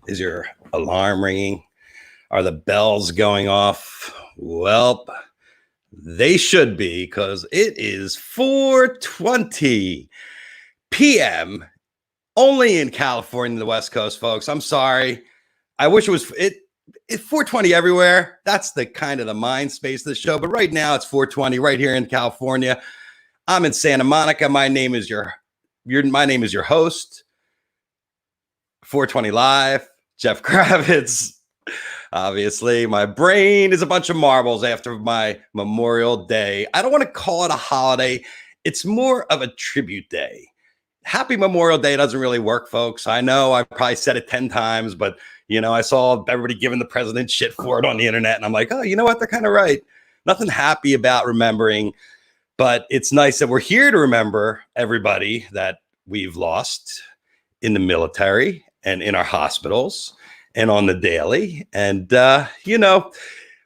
Is your alarm ringing? Are the bells going off? Well, they should be, because it is 4:20 p.m. only in California, the West Coast, folks. I'm sorry. I wish it was it's 4:20 everywhere. That's the kind of the mind space of the show. But right now it's 4:20 right here in California. I'm in Santa Monica. My name is your host, 420 Live, Jeff Kravitz. Obviously, my brain is a bunch of marbles after my Memorial Day. I don't want to call it a holiday. It's more of a tribute day. Happy Memorial Day doesn't really work, folks. I know I probably said it 10 times, but I saw everybody giving the president shit for it on the internet. And I'm like, oh, you know what? They're kind of right. Nothing happy about remembering, but it's nice that we're here to remember everybody that we've lost in the military and in our hospitals and on the daily. And,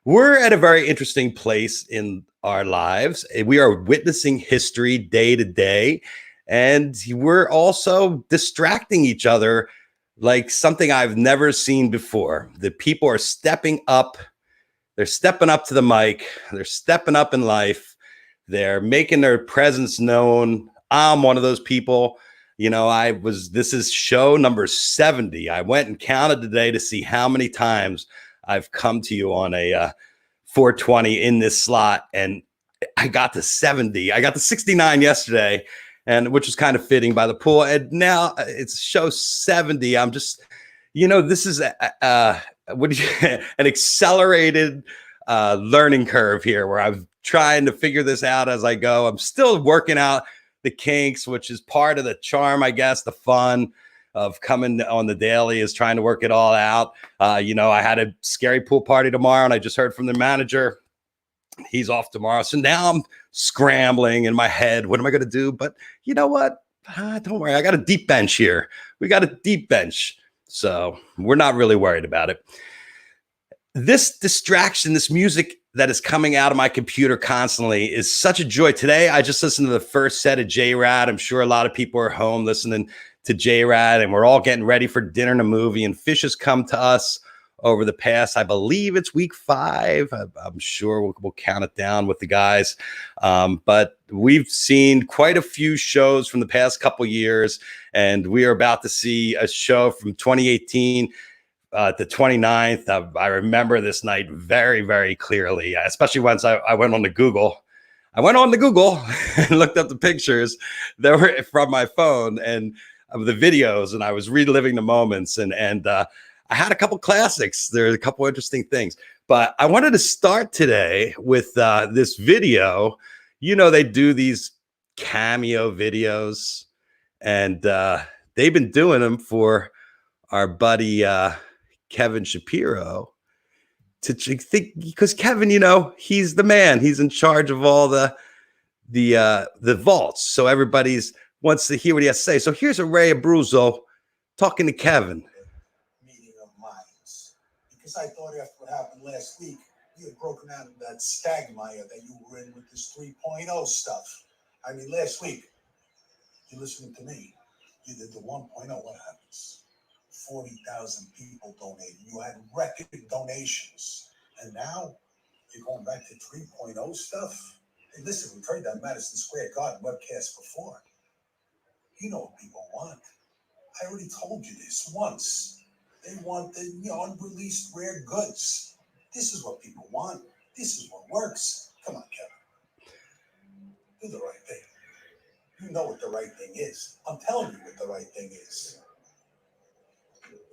we're at a very interesting place in our lives. We are witnessing history day to day. And we're also distracting each other like something I've never seen before. The people are stepping up. They're stepping up to the mic. They're stepping up in life. They're making their presence known. I'm one of those people. This is show number 70. I went and counted today to see how many times I've come to you on a 420 in this slot. And I got to 70. I got to 69 yesterday, and which was kind of fitting by the pool. And now it's show 70. I'm just, this is an accelerated learning curve here, where I'm trying to figure this out as I go. I'm still working out the kinks, which is part of the charm, I guess, the fun of coming on the daily is trying to work it all out. I had a scary pool party tomorrow, and I just heard from the manager. He's off tomorrow. So now I'm scrambling in my head. What am I going to do? But you know what? Don't worry. I got a deep bench here. We got a deep bench. So we're not really worried about it. This distraction, this music that is coming out of my computer constantly is such a joy. Today, I just listened to the first set of J-Rad. I'm sure a lot of people are home listening to J-Rad, and we're all getting ready for dinner and a movie. And Phish has come to us over the past, I believe it's week 5. I'm sure we'll count it down with the guys. But we've seen quite a few shows from the past couple years, and we are about to see a show from 2018. The 29th. I remember this night very, very clearly, especially once I went on to Google. I went on to Google and looked up the pictures that were from my phone and of the videos, and I was reliving the moments. And I had a couple classics. There's a couple interesting things. But I wanted to start today with this video. They do these Cameo videos, and they've been doing them for our buddy Kevin Shapiro, to think, because Kevin, he's the man. He's in charge of all the vaults. So everybody's wants to hear what he has to say. So here's a Ray Abruzzo talking to Kevin. Meeting of minds, because I thought after what happened last week, you had broken out of that stagmire that you were in with this 3.0 stuff. I mean, last week, you're listening to me. You did the 1.0. What happens? 40,000 people donated. You had record donations. And now you're going back to 3.0 stuff? Hey, listen, we've heard that Madison Square Garden webcast before. You know what people want. I already told you this once. They want the unreleased rare goods. This is what people want. This is what works. Come on, Kevin. Do the right thing. You know what the right thing is. I'm telling you what the right thing is.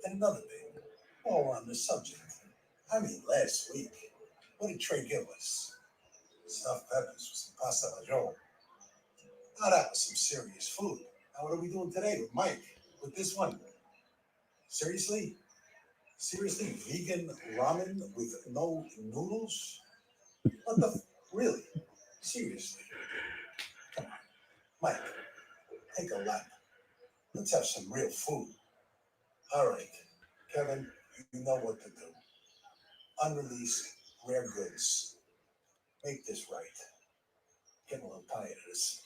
And another thing, while we're on the subject, I mean, last week, what did Trey give us? Stuffed peppers with some pasta maggiore. Now that was some serious food. Now what are we doing today with Mike? With this one? Seriously? Seriously? Vegan ramen with no noodles? What the? Really? Seriously? Come on. Mike, take a lap. Let's have some real food. All right, Kevin, you know what to do. Unreleased rare goods. Make this right. Getting a little tired of this.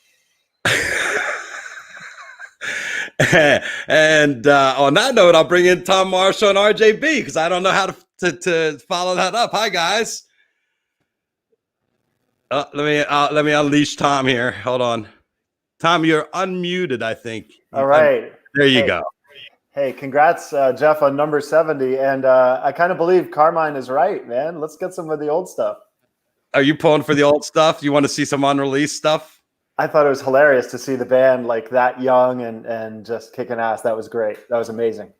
And on that note, I'll bring in Tom Marshall and RJB because I don't know how to follow that up. Hi, guys. Let me unleash Tom here. Hold on. Tom, you're unmuted, I think. All right. There you go. Hey, congrats, Jeff, on number 70. And I kind of believe Carmine is right, man. Let's get some of the old stuff. Are you pulling for the old stuff? You want to see some unreleased stuff? I thought it was hilarious to see the band like that young and just kicking ass. That was great. That was amazing.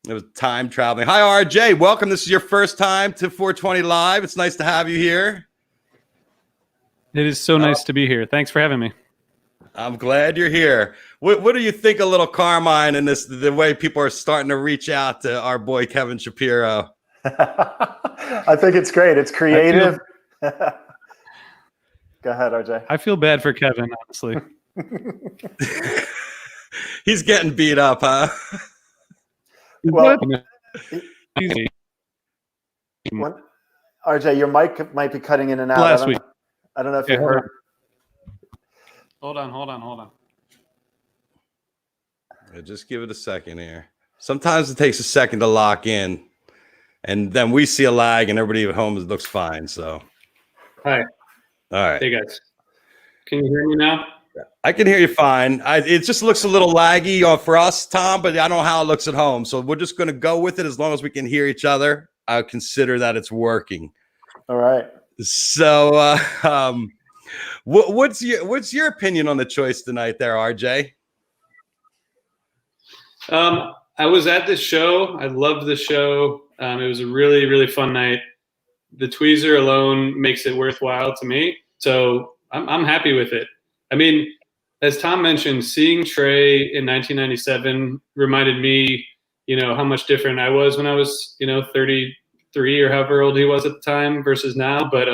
It was time traveling. Hi, RJ. Welcome. This is your first time to 420 Live. It's nice to have you here. It is so nice to be here. Thanks for having me. I'm glad you're here. What do you think of little Carmine and the way people are starting to reach out to our boy Kevin Shapiro? I think it's great. It's creative. Go ahead, RJ. I feel bad for Kevin, honestly. He's getting beat up, huh? Well, RJ, your mic might be cutting in and out. Last week. I don't know if you heard. Hold on. Just give it a second here. Sometimes it takes a second to lock in, and then we see a lag, and everybody at home looks fine. So, hi. All right. Hey guys, can you hear me now? I can hear you fine. It just looks a little laggy for us, Tom, but I don't know how it looks at home. So we're just going to go with it as long as we can hear each other. I consider that it's working. All right. So, what's your opinion on the choice tonight, there, RJ? I was at this show. I loved the show. It was a really, really fun night. The tweezer alone makes it worthwhile to me. So I'm happy with it. I mean, as Tom mentioned, seeing Trey in 1997 reminded me, how much different I was when I was, 33 or however old he was at the time versus now. But,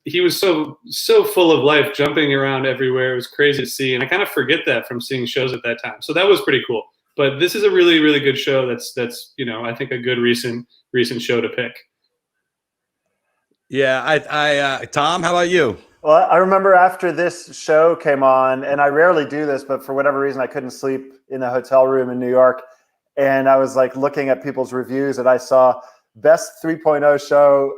he was so full of life, jumping around everywhere. It was crazy to see. And I kind of forget that from seeing shows at that time. So that was pretty cool. But this is a really, really good show. That's I think a good recent show to pick. Yeah, Tom, how about you? Well, I remember after this show came on, and I rarely do this, but for whatever reason, I couldn't sleep in a hotel room in New York. And I was like looking at people's reviews, and I saw best 3.0 show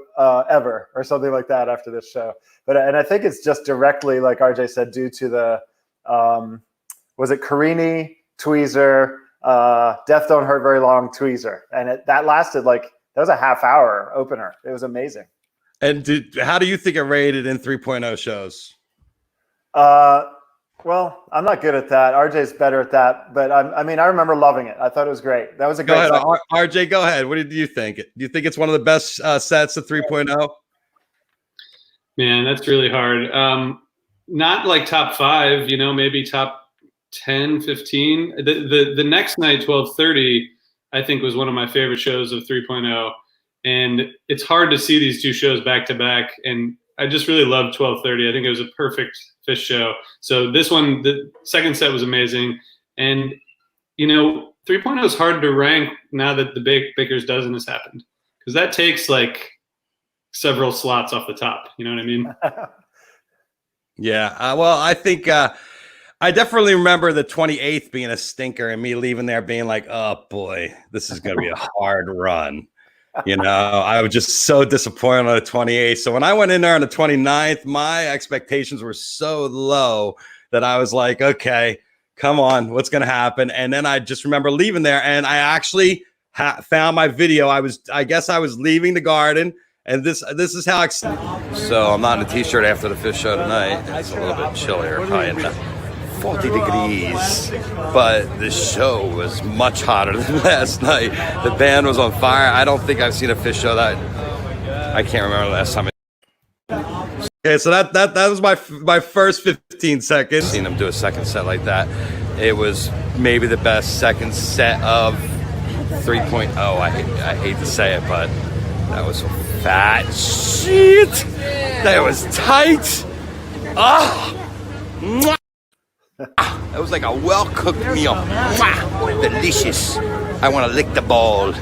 ever or something like that after this show. And I think it's just directly, like RJ said, due to the, was it Carini, tweezer, Death Don't Hurt Very Long tweezer. And that lasted that was a half-hour opener. It was amazing. And how do you think it rated in 3.0 shows? Well, I'm not good at that. RJ's better at that. But I remember loving it. I thought it was great. That was a great Go ahead, RJ, go ahead. What did you think? Do you think it's one of the best sets of 3.0? Man, that's really hard. Not like top 5, maybe top 10, 15. The next night, 12:30, I think was one of my favorite shows of 3.0. And it's hard to see these two shows back to back. And I just really loved 12:30. I think it was a perfect Phish show. So this one, the second set was amazing. And, 3.0 is hard to rank now that the Baker's Dozen has happened. Because that takes several slots off the top. You know what I mean? Yeah. Well, I think I definitely remember the 28th being a stinker and me leaving there being like, oh, boy, this is going to be a hard run. I was just so disappointed on the 28th. So when I went in there on the 29th, my expectations were so low that I was like, okay, come on, what's going to happen? And then I just remember leaving there, and I actually found my video. I guess I was leaving the garden, and this is how. So I'm not in a t-shirt after the Phish show tonight. It's a little bit chillier, probably in the 40 degrees, but the show was much hotter than last night. The band was on fire. I don't think I've seen a Phish show that I can't remember the last time. Okay, so that was my first 15 seconds. Seeing them do a second set like that, it was maybe the best second set of 3.0. I hate to say it, but that was some fat shit. That was tight. It was like a well-cooked meal. Delicious. I want to lick the ball.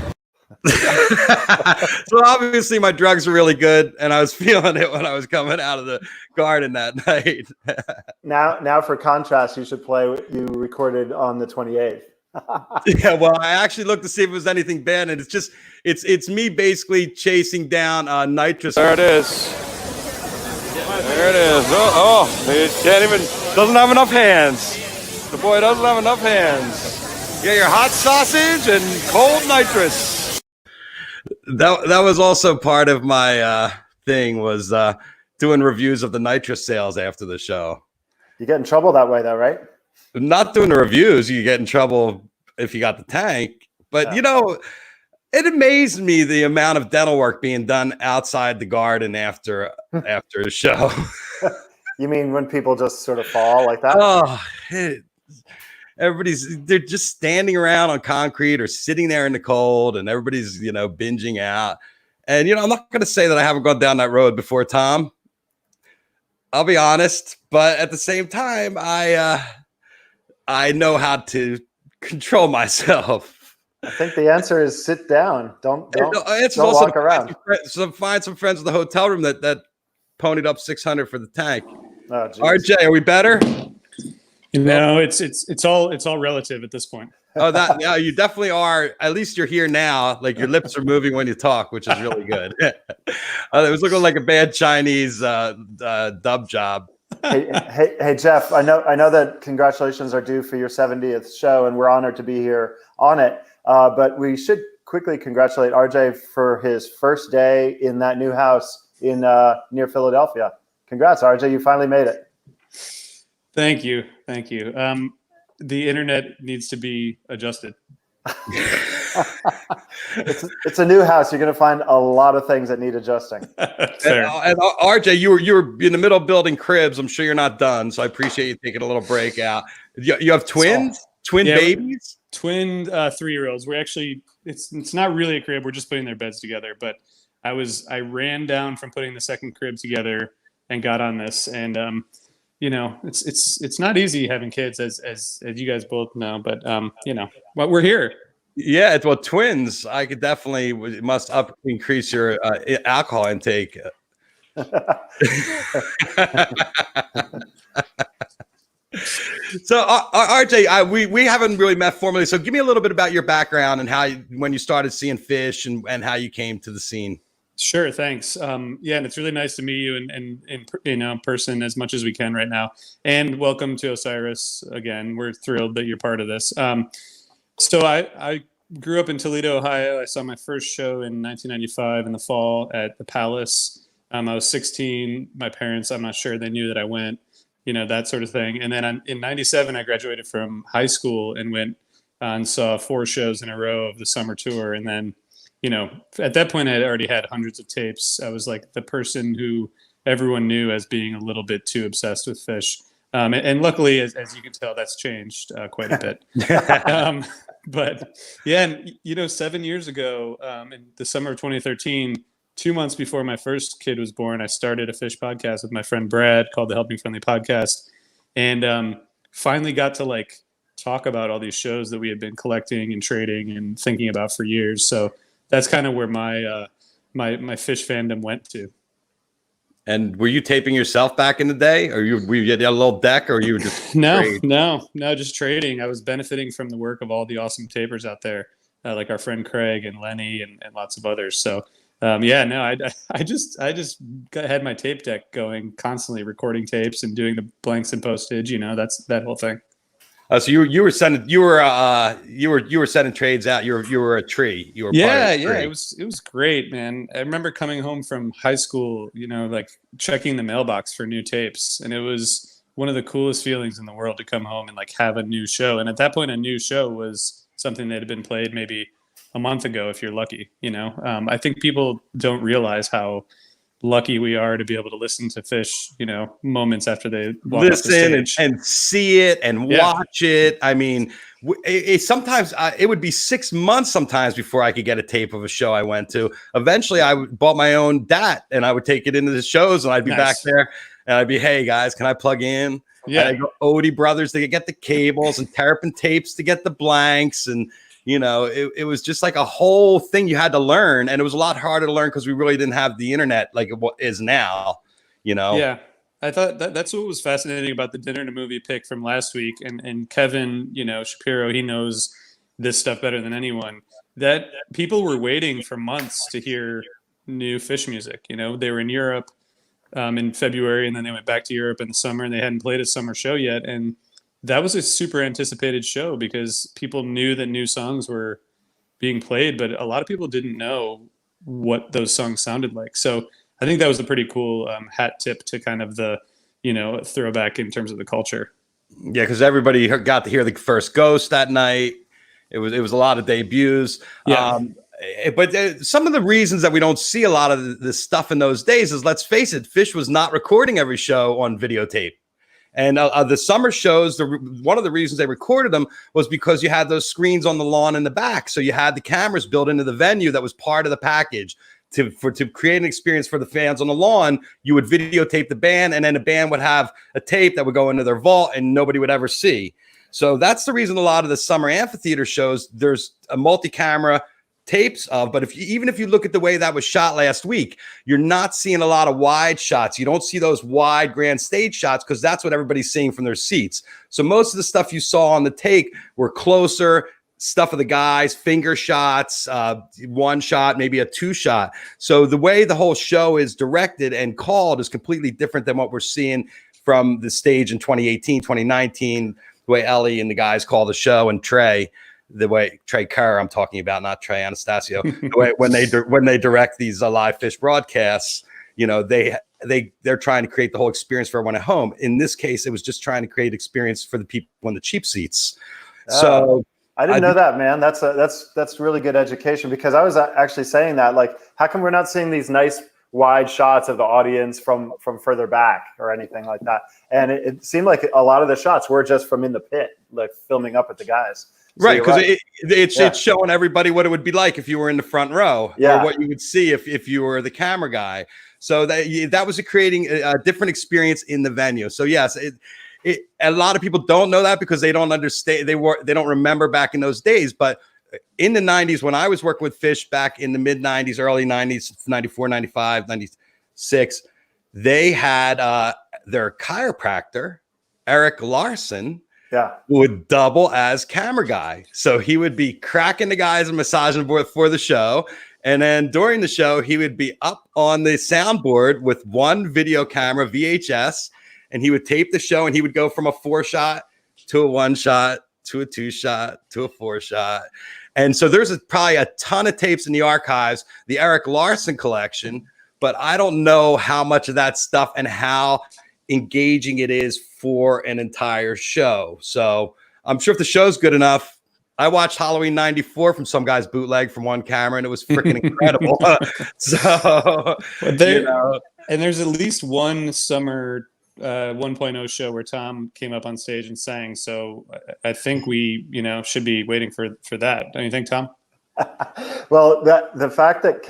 So obviously my drugs were really good, and I was feeling it when I was coming out of the garden that night. Now for contrast, you should play what you recorded on the 28th. Yeah, well, I actually looked to see if it was anything bad, and it's me basically chasing down nitrous. There it is. There it is. Oh, it can't even, doesn't have enough hands. The boy doesn't have enough hands. Yeah, your hot sausage and cold nitrous. That was also part of my thing, was doing reviews of the nitrous sales after the show. You get in trouble that way, though, right? Not doing the reviews, you get in trouble if you got the tank. But Yeah. you know, it amazed me the amount of dental work being done outside the garden after a show. You mean when people just sort of fall like that? Oh, they're just standing around on concrete or sitting there in the cold, and everybody's, you know, binging out. And you know, I'm not going to say that I haven't gone down that road before, Tom. I'll be honest, but at the same time, I know how to control myself. I think the answer is sit down. Don't It's don't also walk around. find some friends in the hotel room that ponied up $600 for the tank. Oh, geez. RJ, are we better? No, it's all relative at this point. Oh, yeah, you definitely are. At least you're here now. Like your lips are moving when you talk, which is really good. It was looking like a bad Chinese dub job. Hey, Jeff. I know that congratulations are due for your 70th show, and we're honored to be here on it. But we should quickly congratulate RJ for his first day in that new house in near Philadelphia. Congrats, RJ! You finally made it. Thank you. The internet needs to be adjusted. It's a new house. You're going to find a lot of things that need adjusting. Fair. And RJ, you were in the middle of building cribs. I'm sure you're not done, so I appreciate you taking a little break out. You have twins, babies, twin 3-year-olds. We're actually it's not really a crib. We're just putting their beds together. But I ran down from putting the second crib together and got on this, and you know, it's not easy having kids, as you guys both know, but you know, but we're here. Yeah, well, twins. I could definitely must increase your alcohol intake. So, RJ, we haven't really met formally. So, give me a little bit about your background and how when you started seeing Phish and how you came to the scene. Sure, thanks. Yeah, and it's really nice to meet you and in person as much as we can right now. And welcome to Osiris again. We're thrilled that you're part of this. So I grew up in Toledo, Ohio. I saw my first show in 1995 in the fall at the Palace. I was 16. My parents, I'm not sure they knew that I went, you know, that sort of thing. And then in 97, I graduated from high school and went and saw 4 shows in a row of the summer tour. And then, you know, at that point, I had already had hundreds of tapes. I was like the person who everyone knew as being a little bit too obsessed with Phish. And luckily, as you can tell, that's changed quite a bit. But yeah, and, you know, 7 years ago, in the summer of 2013, 2 months before my first kid was born, I started a Phish podcast with my friend Brad called the Helping Friendly Podcast. And finally got to like talk about all these shows that we had been collecting and trading and thinking about for years. So that's kind of where my Phish fandom went to. And were you taping yourself back in the day, or were you had a little deck, or you were just no, just trading? I was benefiting from the work of all the awesome tapers out there, like our friend Craig and Lenny and lots of others. So I just had my tape deck going, constantly recording tapes and doing the blanks and postage. You know, that's that whole thing. So you were sending trades out. You were a tree. You were It was great, man. I remember coming home from high school, you know, like checking the mailbox for new tapes, and it was one of the coolest feelings in the world to come home and like have a new show. And at that point, a new show was something that had been played maybe a month ago, if you're lucky. You know, I think people don't realize how lucky we are to be able to listen to Phish, you know, moments after they walk off the stage. and see it and watch it. I mean, sometimes it would be 6 months sometimes before I could get a tape of a show I went to. Eventually, I bought my own DAT and I would take it into the shows, and I'd be back there and I'd be, hey guys, can I plug in? Yeah, I go Odie Brothers to get the cables and Terrapin tapes to get the blanks, and You know, it was just like a whole thing you had to learn, and it was a lot harder to learn because we really didn't have the internet like it is now, you know? Yeah. I thought that's what was fascinating about the dinner to movie pick from last week. And Kevin, Shapiro, he knows this stuff better than anyone. That people were waiting for months to hear new Phish music. They were in Europe in February, and then they went back to Europe in the summer, and they hadn't played a summer show yet. And that was a super anticipated show because people knew that new songs were being played, but a lot of people didn't know what those songs sounded like. So I think that was a pretty cool hat tip to kind of the, throwback in terms of the culture. Yeah, because everybody got to hear the first Ghost that night. It was a lot of debuts. Yeah. But some of the reasons that we don't see a lot of this stuff in those days is, let's face it, Phish was not recording every show on videotape. And the summer shows, one of the reasons they recorded them was because you had those screens on the lawn in the back. So you had the cameras built into the venue that was part of the package. To create an experience for the fans on the lawn, you would videotape the band, and then the band would have a tape that would go into their vault and nobody would ever see. So that's the reason a lot of the summer amphitheater shows, there's a multi-camera tapes of, but even if you look at the way that was shot last week, you're not seeing a lot of wide shots. You don't see those wide grand stage shots because that's what everybody's seeing from their seats. So most of the stuff you saw on the take were closer stuff of the guys, finger shots, one shot, maybe a two shot. So the way the whole show is directed and called is completely different than what we're seeing from the stage in 2018, 2019, the way Ellie and the guys call the show, and Trey, the way Trey Kerr I'm talking about, not Trey Anastasio, the way when they direct these live Phish broadcasts, they're trying to create the whole experience for everyone at home. In this case, it was just trying to create experience for the people in the cheap seats. So I didn't know that, man. That's really good education, because I was actually saying that, like, how come we're not seeing these nice wide shots of the audience from further back or anything like that? And it seemed like a lot of the shots were just from in the pit, like filming up with the guys. So right, because it's showing everybody what it would be like if you were in the front row, or what you would see if you were the camera guy. So that was creating a different experience in the venue. So yes, a lot of people don't know that because they don't understand. They don't remember back in those days. But in the 90s, when I was working with Phish back in the mid 90s, early 90s, 94, 95, 96, they had their chiropractor, Eric Larson, would double as camera guy. So he would be cracking the guys and massaging board for the show. And then during the show, he would be up on the soundboard with one video camera, VHS, and he would tape the show, and he would go from a 4-shot to a 1-shot to a 2-shot to a 4-shot. And so there's probably a ton of tapes in the archives, the Eric Larson collection, but I don't know how much of that stuff and how engaging it is for an entire show. So I'm sure if the show's good enough, I watched Halloween 94 from some guy's bootleg from one camera, and it was freaking incredible. And there's at least one summer 1.0 show where Tom came up on stage and sang. So I think we, should be waiting for that. Don't you think, Tom? Well, the fact that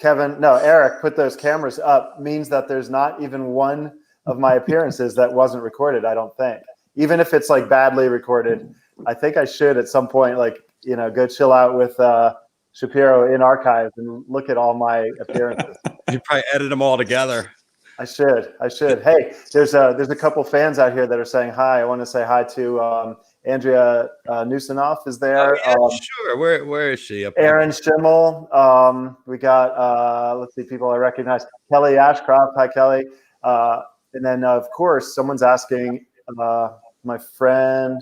Eric put those cameras up means that there's not even one of my appearances that wasn't recorded. I don't think, even if it's like badly recorded. I think I should at some point, go chill out with Shapiro in archives and look at all my appearances. You probably edit them all together. I should. Hey, there's a couple fans out here that are saying hi. I want to say hi to Andrea Newsonoff is there. Oh, yeah, sure. Where is she? Aaron Schimmel. We got let's see, people I recognize. Kelly Ashcroft. Hi, Kelly. And then of course someone's asking my friend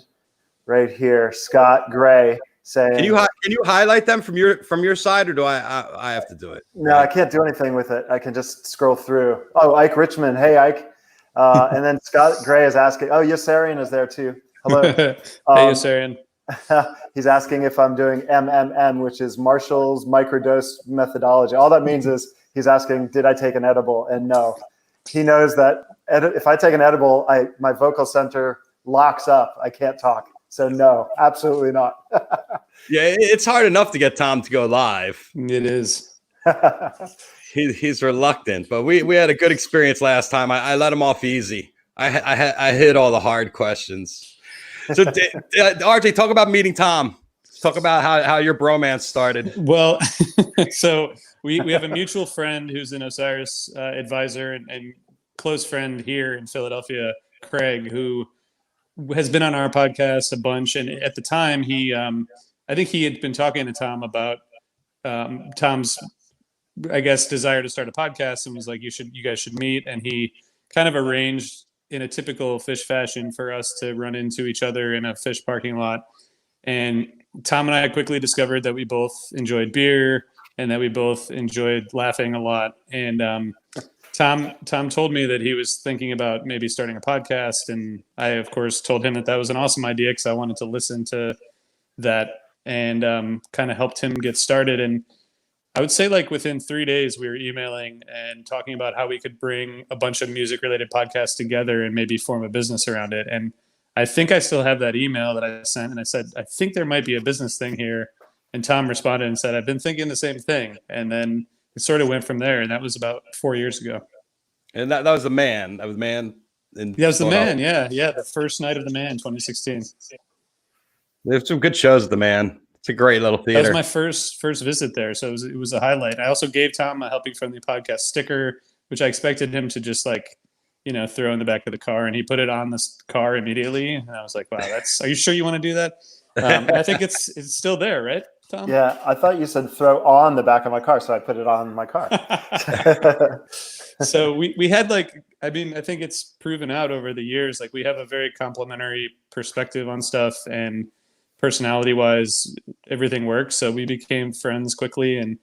right here, Scott Gray, saying, Can you highlight them from your side, or do I have to do it? No, I can't do anything with it. I can just scroll through. Oh, Ike Richmond. Hey, Ike. And then Scott Gray is asking, Yossarian is there too. Hello. Hey, Yossarian. He's asking if I'm doing MMM, which is Marshall's microdose methodology. All that means is he's asking, did I take an edible? And no. He knows that if I take an edible, my vocal center locks up. I can't talk. So no, absolutely not. Yeah, it's hard enough to get Tom to go live. It is. He's reluctant, but we had a good experience last time. I let him off easy. I hit all the hard questions. So RJ, talk about meeting Tom. Talk about how your bromance started. Well, so we have a mutual friend who's an Osiris advisor and close friend here in Philadelphia, Craig, who has been on our podcast a bunch. And at the time, I think he had been talking to Tom about Tom's, I guess, desire to start a podcast, and was like, you guys should meet. And he kind of arranged in a typical Phish fashion for us to run into each other in a Phish parking lot. And Tom and I quickly discovered that we both enjoyed beer and that we both enjoyed laughing a lot. And Tom told me that he was thinking about maybe starting a podcast. And I, of course, told him that was an awesome idea because I wanted to listen to that and kind of helped him get started. And I would say like within 3 days, we were emailing and talking about how we could bring a bunch of music related podcasts together and maybe form a business around it. And I think I still have that email that I sent, and I said, I think there might be a business thing here. And Tom responded and said, I've been thinking the same thing. And then it sort of went from there. And that was about 4 years ago. And that was the man. That was Man. That was the Man. Yeah. The first night of the Man, 2016. There's some good shows at the Man. It's a great little theater. That was my first visit there. So it was a highlight. I also gave Tom a Helping Friendly Podcast sticker, which I expected him to just like, throw in the back of the car, and he put it on this car immediately. And I was like, wow, are you sure you want to do that? And I think it's still there, right, Tom? Yeah, I thought you said throw on the back of my car, so I put it on my car. So we had I think it's proven out over the years, like we have a very complementary perspective on stuff, and personality wise, everything works. So we became friends quickly, and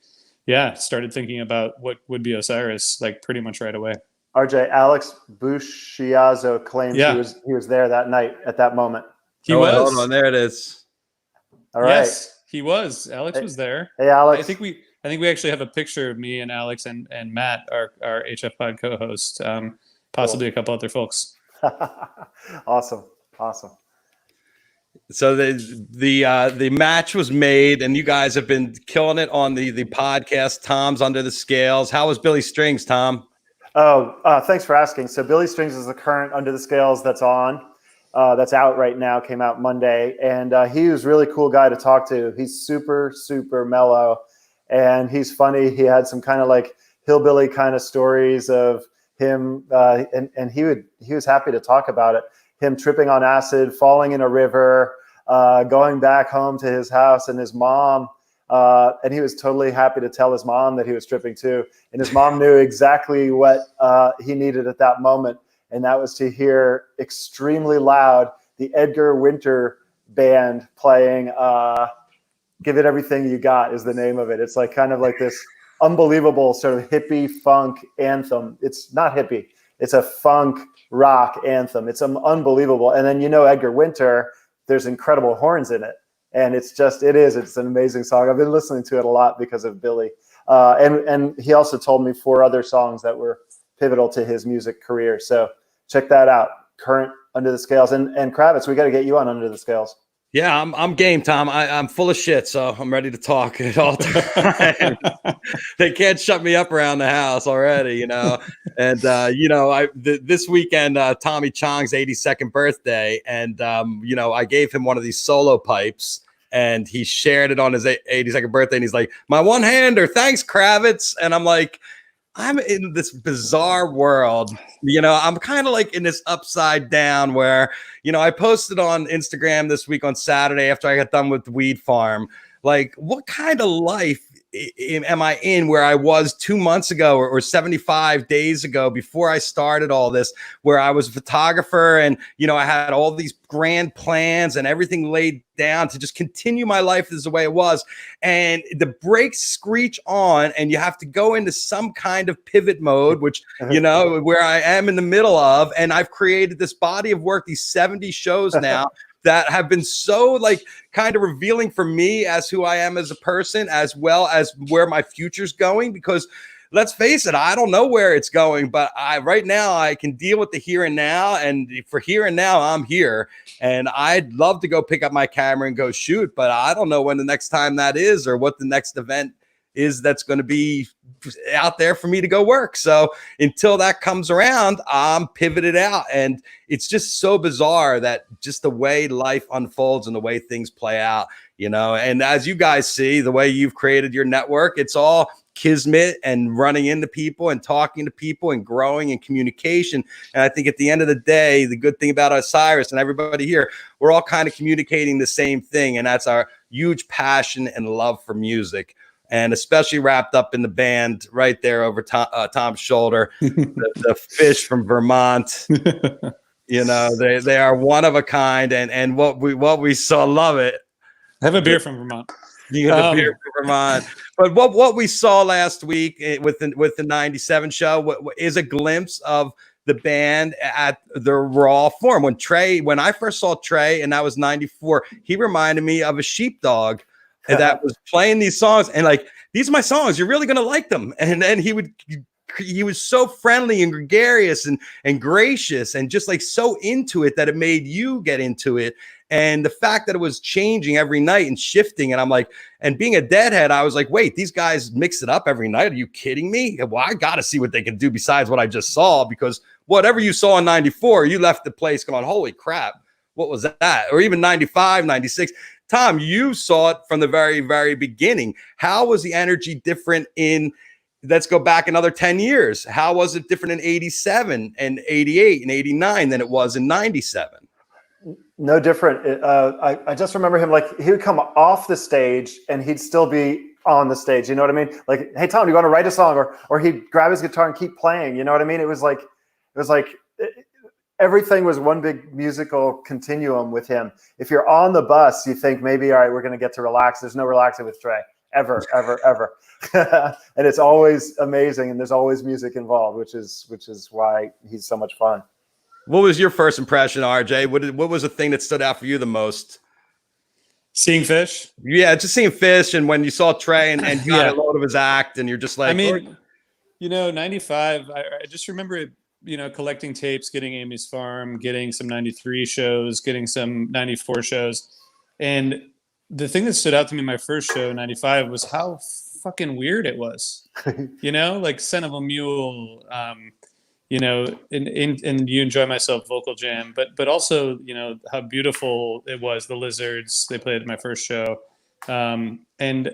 started thinking about what would be Osiris like pretty much right away. RJ, Alex Bushiazo claims he was there that night at that moment. He was. Hold on, there it is. All right. Yes, he was. Alex was there. Hey, Alex. I think we actually have a picture of me and Alex and Matt, our HF Pod co-host, possibly a couple other folks. Awesome. So the match was made, and you guys have been killing it on the podcast. Tom's Under the Scales. How was Billy Strings, Tom? Oh, thanks for asking. So Billy Strings is the current Under the Scales that's on. That's out right now, came out Monday. And he was a really cool guy to talk to. He's super, super mellow. And he's funny. He had some kind of like hillbilly kind of stories of him. And he was happy to talk about it. Him tripping on acid, falling in a river, going back home to his house, and his mom. And he was totally happy to tell his mom that he was tripping too. And his mom knew exactly what he needed at that moment. And that was to hear extremely loud the Edgar Winter band playing Give It Everything You Got is the name of it. It's like kind of like this unbelievable sort of hippie funk anthem. It's not hippie. It's a funk rock anthem. It's unbelievable. And then, Edgar Winter, there's incredible horns in it. And it's an amazing song. I've been listening to it a lot because of Billy. And he also told me 4 other songs that were pivotal to his music career. So check that out. Current Under the Scales. And Kravitz, we got to get you on Under the Scales. Yeah, I'm game, Tom. I'm full of shit, so I'm ready to talk at all times. They can't shut me up around the house already, And this weekend, Tommy Chong's 82nd birthday, and I gave him one of these solo pipes, and he shared it on his 82nd birthday, and he's like, "My one-hander, thanks, Kravitz." And I'm like, I'm in this bizarre world, I'm kind of like in this upside down where, I posted on Instagram this week on Saturday after I got done with the weed farm, like what kind of life am I in where I was 2 months ago or 75 days ago before I started all this, where I was a photographer and, I had all these grand plans and everything laid down to just continue my life as the way it was. And the brakes screech on and you have to go into some kind of pivot mode, which, where I am in the middle of, and I've created this body of work, these 70 shows now that have been so kind of revealing for me as who I am as a person, as well as where my future's going, because let's face it, I don't know where it's going, but right now I can deal with the here and now. And for here and now, I'm here, and I'd love to go pick up my camera and go shoot, but I don't know when the next time that is or what the next event is that's going to be out there for me to go work. So until that comes around, I'm pivoted out. And it's just so bizarre that just the way life unfolds and the way things play out, you know. And as you guys see, the way you've created your network, it's all kismet and running into people and talking to people and growing and communication. And I think at the end of the day, the good thing about Osiris and everybody here, we're all kind of communicating the same thing. And that's our huge passion and love for music. And especially wrapped up in the band right there over Tom's shoulder, the Phish from Vermont. You know, they are one of a kind, and what we saw, love it. Have a beer from Vermont. You get a beer from Vermont. But what we saw last week with the 97 show is a glimpse of the band at the raw form. When I first saw Trey, and that was 94, he reminded me of a sheepdog that was playing these songs, and like, these are my songs, you're really gonna like them. And then he was so friendly and gregarious and gracious and just like so into it that it made you get into it. And the fact that it was changing every night and shifting, and I'm like, and being a deadhead, I was like, wait, these guys mix it up every night? Are you kidding me? Well, I got to see what they can do besides what I just saw, because whatever you saw in 94, you left the place going, holy crap, what was that? Or even 95, 96. Tom, you saw it from the very, very beginning. How was the energy different in, let's go back another 10 years. How was it different in 87 and 88 and 89 than it was in 97? No different. I just remember him, like, he would come off the stage and he'd still be on the stage. You know what I mean? Like, hey, Tom, you want to write a song? Or he'd grab his guitar and keep playing. You know what I mean? It was like everything was one big musical continuum with him. If you're on the bus, you think maybe, all right, we're going to get to relax. There's no relaxing with Trey, ever. And it's always amazing. And there's always music involved, which is why he's so much fun. What was your first impression, RJ? What was the thing that stood out for you the most? Seeing Phish? Yeah, just seeing Phish, and when you saw Trey and you got a load of his act, and you're just like, I mean, you know, 95, I just remember, you know, collecting tapes, getting Amy's Farm, getting some 93 shows, getting some 94 shows. And the thing that stood out to me my first show, 95, was how fucking weird it was. You know, like Son of a Mule, you know, and You Enjoy Myself vocal jam, but also, you know, how beautiful it was. The Lizards, they played at my first show. And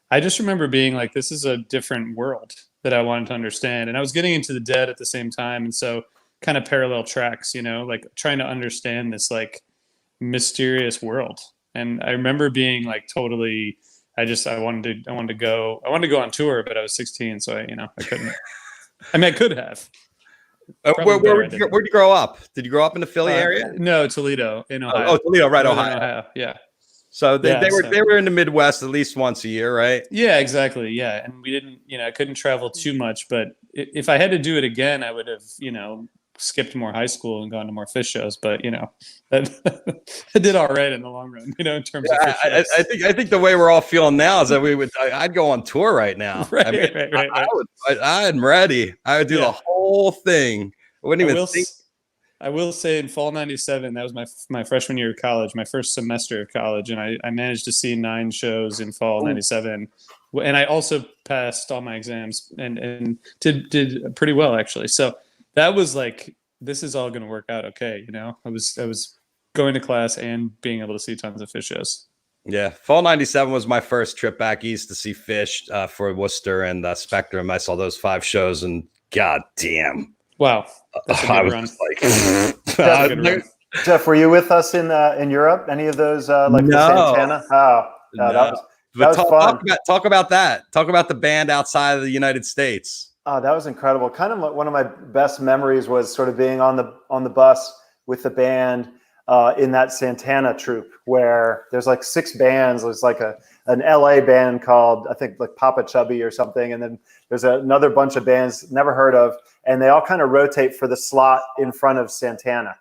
I just remember being like, this is a different world that I wanted to understand. And I was getting into the Dead at the same time. And so kind of parallel tracks, you know, like trying to understand this like mysterious world. And I remember being like totally, I wanted to go on tour, but I was 16. So I couldn't, I mean, I could have. where'd you grow up? Did you grow up in the Philly area? No, Toledo in Ohio. Oh, Toledo, right, Ohio. Yeah. So they were in the Midwest at least once a year, right? Yeah, exactly. Yeah, and we didn't, I couldn't travel too much, but if I had to do it again, I would have, skipped more high school and gone to more Phish shows. But that I did all right in the long run, in terms of Phish shows. I think the way we're all feeling now is that I'd go on tour right now. Right, I'm ready. I would do the whole thing. I wouldn't even think. I will say in fall 97, that was my freshman year of college, my first semester of college. And I managed to see 9 shows in fall 97. And I also passed all my exams and did pretty well, actually. So that was like, this is all going to work out okay. I was going to class and being able to see tons of Phish shows. Yeah. Fall 97 was my first trip back east to see Phish for Worcester and Spectrum. I saw those 5 shows and god damn. Wow. That's a good run. Jeff, were you with us in Europe? Any of those the Santana? That was fun. Talk about that. Talk about the band outside of the United States. Oh, that was incredible. Kind of one of my best memories was sort of being on the bus with the band in that Santana troupe where there's like 6 bands. There's like an LA band called, I think, like Papa Chubby or something. And then there's another bunch of bands never heard of. And they all kind of rotate for the slot in front of Santana.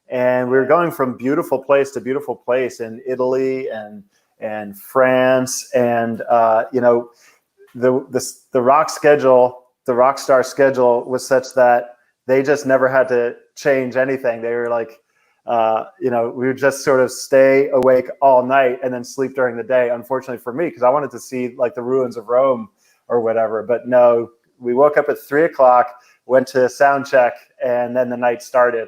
And we were going from beautiful place to beautiful place in Italy and France. And, the rock schedule, the rock star schedule was such that they just never had to change anything. They were like, we would just sort of stay awake all night and then sleep during the day. Unfortunately for me, because I wanted to see like the ruins of Rome or whatever. But no, we woke up at 3:00, went to sound check, and then the night started.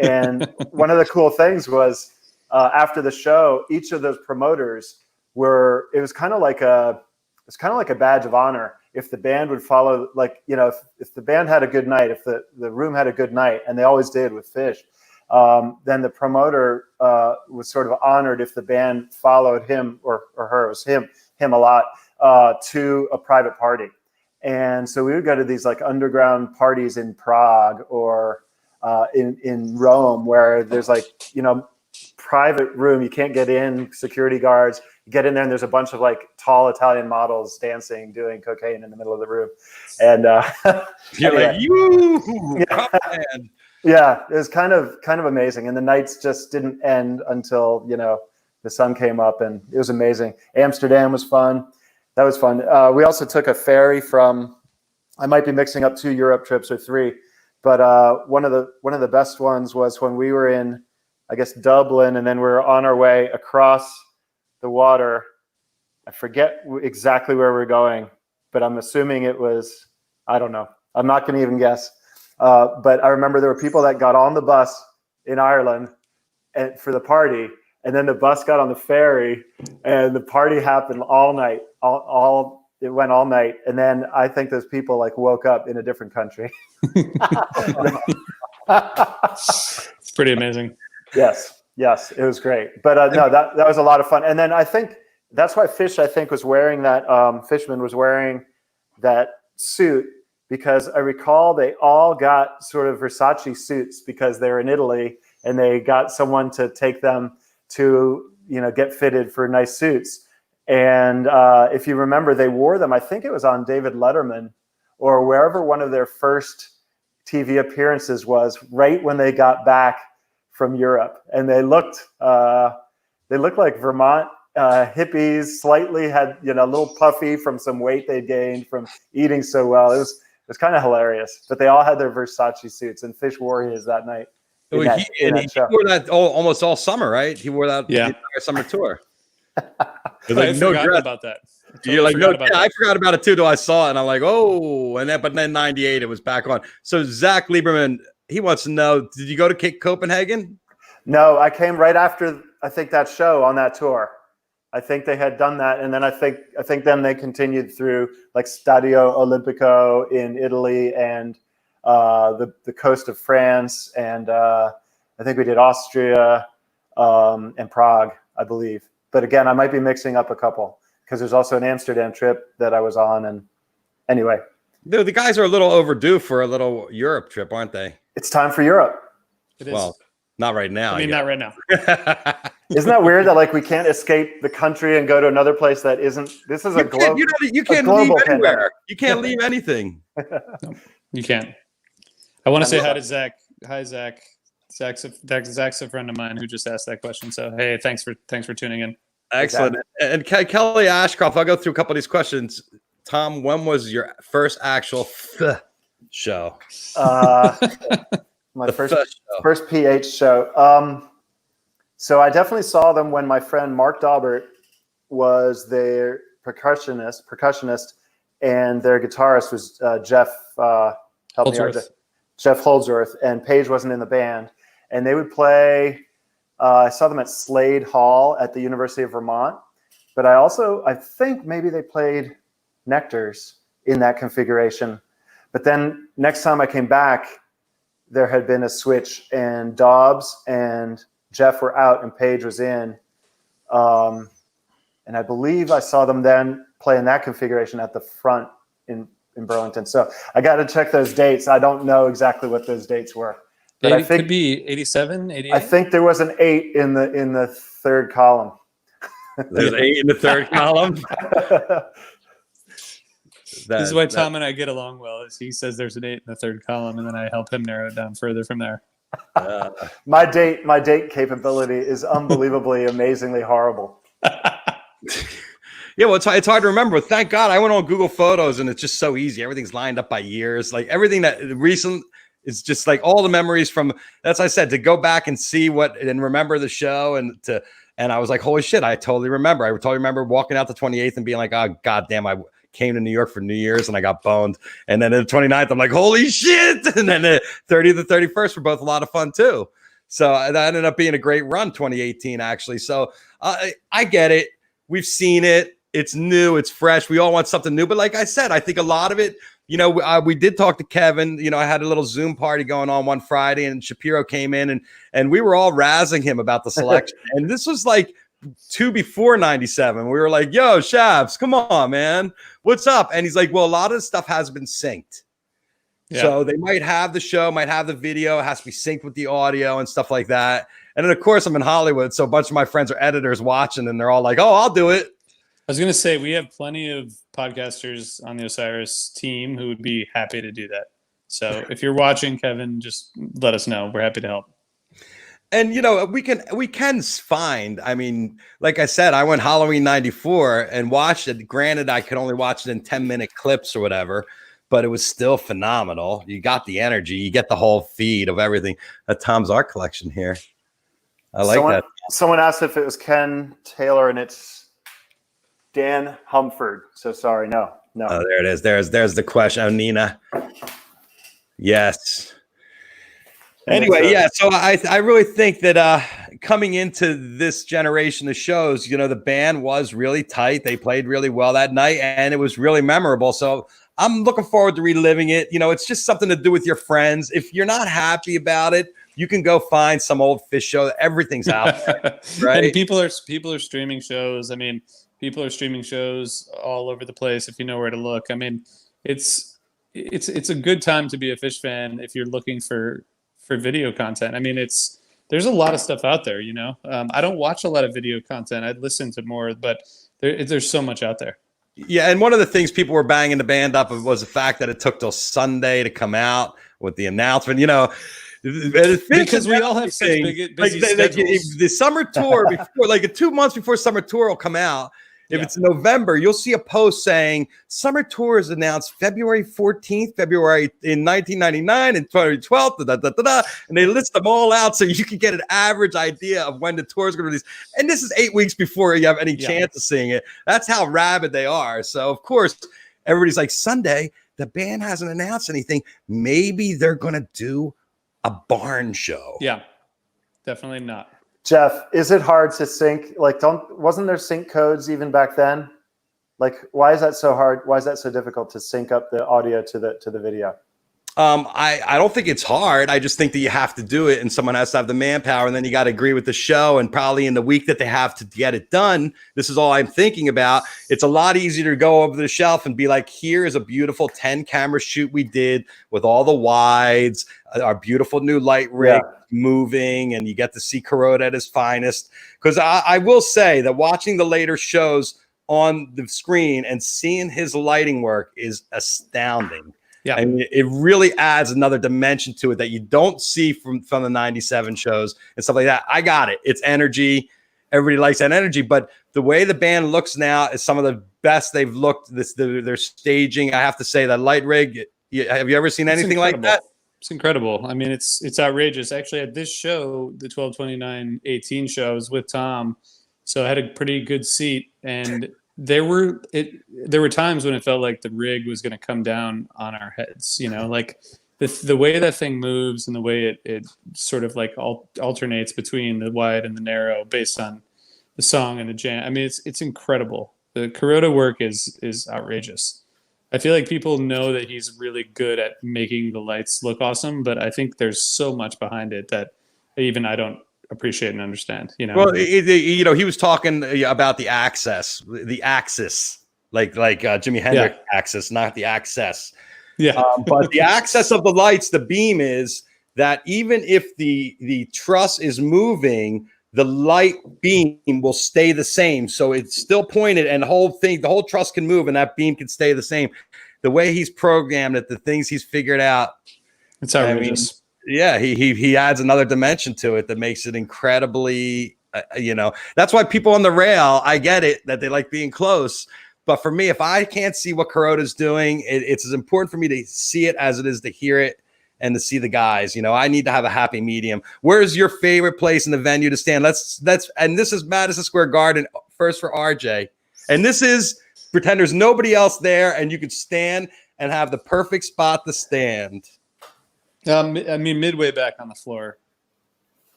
And one of the cool things was after the show, each of those promoters it was kind of like a badge of honor if the band would follow, like, you know, if the band had a good night, if the room had a good night, and they always did with Phish, then the promoter was sort of honored if the band followed him or her, it was him a lot, to a private party. And so we would go to these like underground parties in Prague or in Rome, where there's like, you know, private room, you can't get in, security guards. You get in there and there's a bunch of like tall Italian models dancing, doing cocaine in the middle of the room. And you're anyway. Like, yeah, it was kind of amazing. And the nights just didn't end until, you know, the sun came up, and it was amazing. Amsterdam was fun. That was fun. We also took a ferry from, I might be mixing up 2 Europe trips or 3, but one of the best ones was when we were in, I guess, Dublin, and then we were on our way across the water. I forget exactly where we're going, but I'm assuming it was, I don't know. I'm not going to even guess. But I remember there were people that got on the bus in Ireland for the party, and then the bus got on the ferry, and the party happened all night. It went all night, and then I think those people like woke up in a different country. It's pretty amazing. Yes, it was great. But no, that was a lot of fun. And then I think that's why Phish, I think, was wearing that, Fishman was wearing that suit, because I recall they all got sort of Versace suits because they were in Italy, and they got someone to take them to, you know, get fitted for nice suits. And if you remember, they wore them, I think it was on David Letterman or wherever one of their first TV appearances was, right when they got back from Europe. And they looked like Vermont hippies, slightly had, you know, a little puffy from some weight they gained from eating so well. It was kind of hilarious. But they all had their Versace suits, and Phish wore his that night. He wore that almost all summer, right? He wore that the entire summer tour. I forgot about that. You're like, no, I forgot about it too, though. I saw it and I'm like, oh, but then 98, it was back on. So Zach Lieberman, he wants to know, did you go to Copenhagen? No, I came right after, I think, that show on that tour. I think they had done that, and then I think then they continued through like Stadio Olimpico in Italy and the coast of France, and I think we did Austria and Prague, I believe. But again, I might be mixing up a couple, because there's also an Amsterdam trip that I was on. And anyway, dude, the guys are a little overdue for a little Europe trip, aren't they? It's time for Europe. It is. Well, not right now. I mean, not right now. Isn't that weird that like we can't escape the country and go to another place that isn't? This is a global. You can't leave anywhere. Pandemic. You can't leave anything. No, you can't. I want to say hi to Zach. Hi, Zach. Zach's a friend of mine who just asked that question. So hey, thanks for tuning in. Excellent. Exactly. And Kelly Ashcroft, I'll go through a couple of these questions. Tom, when was your first actual show? My first PH show. So I definitely saw them when my friend Mark Daubert was their percussionist, and their guitarist was Jeff Jeff Holdsworth, and Paige wasn't in the band. And they would play. I saw them at Slade Hall at the University of Vermont, but I think maybe they played Nectar's in that configuration. But then next time I came back, there had been a switch, and Dobbs and Jeff were out and Paige was in. And I believe I saw them then play in that configuration at the front in Burlington. So I got to check those dates. I don't know exactly what those dates were. But I think could be 87, 88. I think there was an 8 in the third column. There's 8 in the third column. This is why Tom and I get along well. Is he says there's an 8 in the third column, and then I help him narrow it down further from there. My date capability is unbelievably, amazingly horrible. Yeah, well, it's hard to remember. Thank God I went on Google Photos, and it's just so easy. Everything's lined up by years. Like everything that recent. It's just like all the memories from, that's I said, to go back and see and remember the show, and I was like, holy shit, I totally remember. I totally remember walking out the 28th and being like, oh, God damn, I came to New York for New Year's and I got boned. And then the 29th, I'm like, holy shit. And then the 30th and 31st were both a lot of fun too. So that ended up being a great run, 2018, actually. So I get it. We've seen it. It's new. It's fresh. We all want something new. But like I said, I think a lot of it, you know, we did talk to Kevin. You know, I had a little Zoom party going on one Friday, and Shapiro came in, and we were all razzing him about the selection. And this was like before 97. We were like, yo, Shabs, come on, man. What's up? And he's like, well, a lot of the stuff has been synced. Yeah. So they might have the show, might have the video. It has to be synced with the audio and stuff like that. And then, of course, I'm in Hollywood, so a bunch of my friends are editors watching, and they're all like, oh, I'll do it. I was going to say, we have plenty of podcasters on the Osiris team who would be happy to do that. So if you're watching, Kevin, just let us know. We're happy to help. And, you know, we can find, I mean, like I said, I went Halloween 94 and watched it. Granted, I could only watch it in 10-minute clips or whatever, but it was still phenomenal. You got the energy. You get the whole feed of everything. Tom's art collection here. I like that. Someone asked if it was Ken Taylor, and it's Dan Humford. So sorry. No. Oh, there it is. There's the question. Oh, Nina. Yes. Anyway, yeah. So I really think that coming into this generation of shows, you know, the band was really tight. They played really well that night, and it was really memorable. So I'm looking forward to reliving it. You know, it's just something to do with your friends. If you're not happy about it, you can go find some old Phish show. Everything's out there, right? And people are streaming shows. I mean, people are streaming shows all over the place if you know where to look. I mean, it's a good time to be a Phish fan if you're looking for video content. I mean, there's a lot of stuff out there, you know. I don't watch a lot of video content. I listen to more, but there's so much out there. Yeah, and one of the things people were banging the band up was the fact that it took till Sunday to come out with the announcement. You know, because we all have such busy schedules. The summer tour before, like 2 months before summer tour will come out. If it's November, you'll see a post saying summer tour is announced February 14th, February in 1999 and February 12th, and they list them all out so you can get an average idea of when the tour is going to release. And this is 8 weeks before you have any chance of seeing it. That's how rabid they are. So, of course, everybody's like, Sunday, the band hasn't announced anything. Maybe they're going to do a barn show. Yeah, definitely not. Jeff, is it hard to sync? Like, wasn't there sync codes even back then? Like, why is that so hard? Why is that so difficult to sync up the audio to the video? I don't think it's hard. I just think that you have to do it, and someone has to have the manpower, and then you got to agree with the show. And probably in the week that they have to get it done, this is all I'm thinking about. It's a lot easier to go over the shelf and be like, here is a beautiful 10-camera shoot we did with all the wides, our beautiful new light rig. Yeah. Moving, and you get to see Kuroda at his finest. Because I will say that watching the later shows on the screen and seeing his lighting work is astounding. Yeah, I mean, it really adds another dimension to it that you don't see from the 97 shows and stuff like that. I got it. It's energy. Everybody likes that energy, but the way the band looks now is some of the best they've looked. Their staging, I have to say, that light rig. Have you ever seen anything like that? It's incredible. I mean, it's outrageous. Actually, at this show, the 12/29/18 show, I was with Tom, so I had a pretty good seat. And there were times when it felt like the rig was going to come down on our heads. You know, like the way that thing moves and the way it sort of like alternates between the wide and the narrow based on the song and the jam. I mean, it's incredible. The Kuroda work is outrageous. I feel like people know that he's really good at making the lights look awesome, but I think there's so much behind it that even I don't appreciate and understand. You know, well, you know, he was talking about the axis, like Jimi Hendrix axis, not the access. Yeah, but the axis of the lights, the beam is that even if the truss is moving, the light beam will stay the same. So it's still pointed, and the whole truss can move, and that beam can stay the same. The way he's programmed it, the things he's figured out. It's outrageous. I mean, yeah, he adds another dimension to it that makes it incredibly, you know, that's why people on the rail, I get it, that they like being close. But for me, if I can't see what Kuroda's doing, it's as important for me to see it as it is to hear it. And to see the guys, you know, I need to have a happy medium. Where's your favorite place in the venue to stand? And this is Madison Square Garden first for RJ. And this is pretend there's nobody else there, and you could stand and have the perfect spot to stand. I mean, midway back on the floor.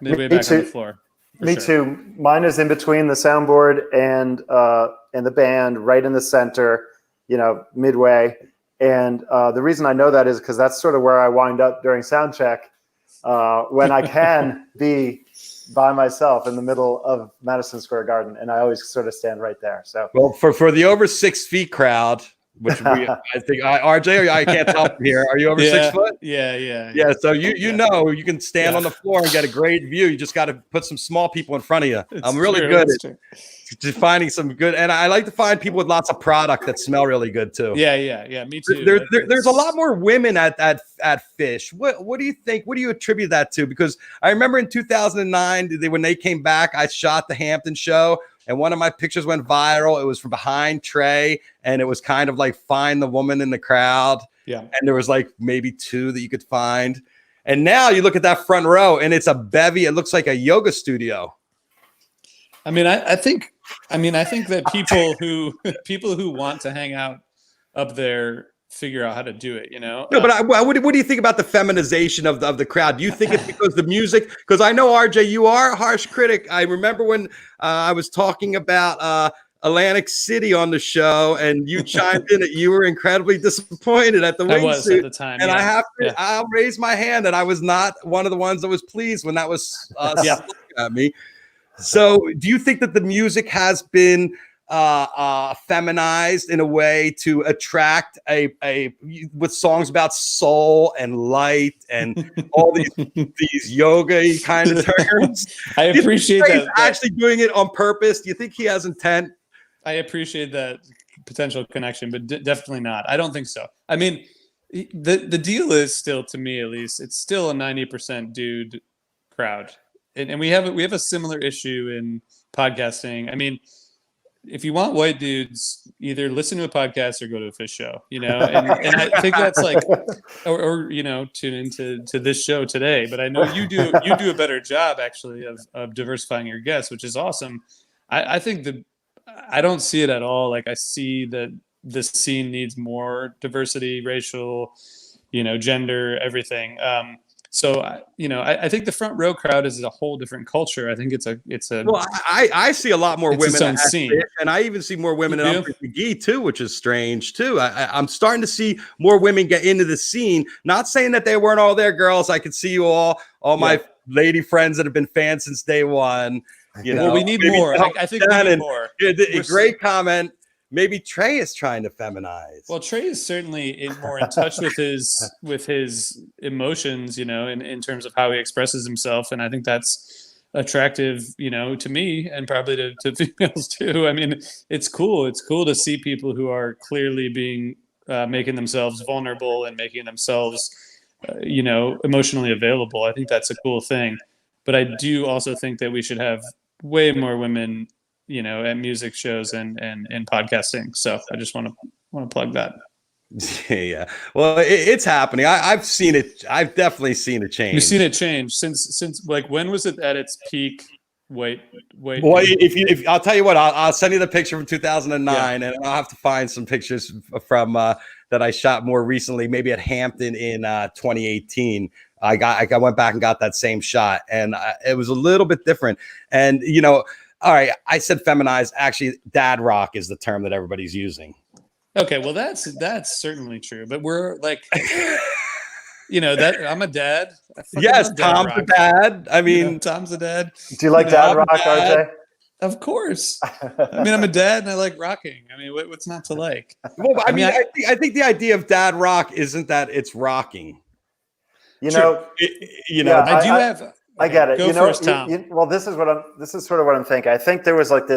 Midway Me back too. on the floor. Me too. Mine is in between the soundboard and the band, right in the center, midway. And the reason I know that is because that's sort of where I wind up during sound check when I can be by myself in the middle of Madison Square Garden, and I always sort of stand right there. So, well, for the over 6 feet crowd, which I think RJ, I can't tell from here. Are you over 6 foot? Yeah. So you know you can stand on the floor and get a great view. You just got to put some small people in front of you. I'm really good at finding some good, and I like to find people with lots of product that smell really good too. Yeah. Me too. There's a lot more women at Phish. What do you think? What do you attribute that to? Because I remember in 2009 when they came back, I shot the Hampton show, and one of my pictures went viral. It was from behind Trey, and it was kind of like find the woman in the crowd. Yeah, and there was like maybe 2 that you could find. And now you look at that front row, and it's a bevy. It looks like a yoga studio. I mean, I think that people who want to hang out up there figure out how to do it, No, but what do you think about the feminization of the crowd? Do you think it's because the music? Because I know, RJ, you are a harsh critic. I remember when I was talking about Atlantic City on the show, and you chimed in that you were incredibly disappointed at the wingsuit. I was at the time, and I'll raise my hand that I was not one of the ones that was pleased when that was at me. So do you think that the music has been feminized in a way to attract with songs about soul and light and all these yoga kind of terms? I appreciate that. He's actually doing it on purpose. Do you think he has intent? I appreciate that potential connection, but definitely not. I don't think so. I mean, the deal is still, to me at least, it's still a 90% dude crowd. And we have a similar issue in podcasting. I mean, if you want white dudes, either listen to a podcast or go to a Phish show, And I think that's like, or tune into this show today. But I know you do a better job actually of diversifying your guests, which is awesome. I think I don't see it at all. Like I see that this scene needs more diversity, racial, gender, everything. So I think the front row crowd is a whole different culture. I think it's a. Well, I see a lot more women at scene, and I even see more women in Humphrey McGee too, which is strange too. I'm starting to see more women get into the scene. Not saying that they weren't all there, girls. I could see you all my lady friends that have been fans since day one. Well, we need more. I think we need more. Great comment. Maybe Trey is trying to feminize. Well, Trey is certainly more in touch with his emotions, in terms of how he expresses himself, and I think that's attractive, to me and probably to females too. I mean, it's cool. It's cool to see people who are clearly being making themselves vulnerable and making themselves, emotionally available. I think that's a cool thing. But I do also think that we should have way more women, at music shows and podcasting. So I just want to plug that. Yeah. Well, it's happening. I've seen it. I've definitely seen it change. You've seen it change since like, when was it at its peak? Wait. Well, if I'll tell you what, I'll send you the picture from 2009, and I'll have to find some pictures from that I shot more recently, maybe at Hampton in 2018. I went back and got that same shot, and it was a little bit different. And all right, I said feminized. Actually, dad rock is the term that everybody's using. Okay, well that's certainly true. But we're like, that I'm a dad. Yes, Tom's a dad. I mean, Tom's a dad. Do you like dad rock, RJ? Of course. I mean, I'm a dad and I like rocking. I mean, what's not to like? Well, I think the idea of dad rock isn't that it's rocking. I do have. I get it. Go first, Tom. Well, this is sort of what I'm thinking. I think there was like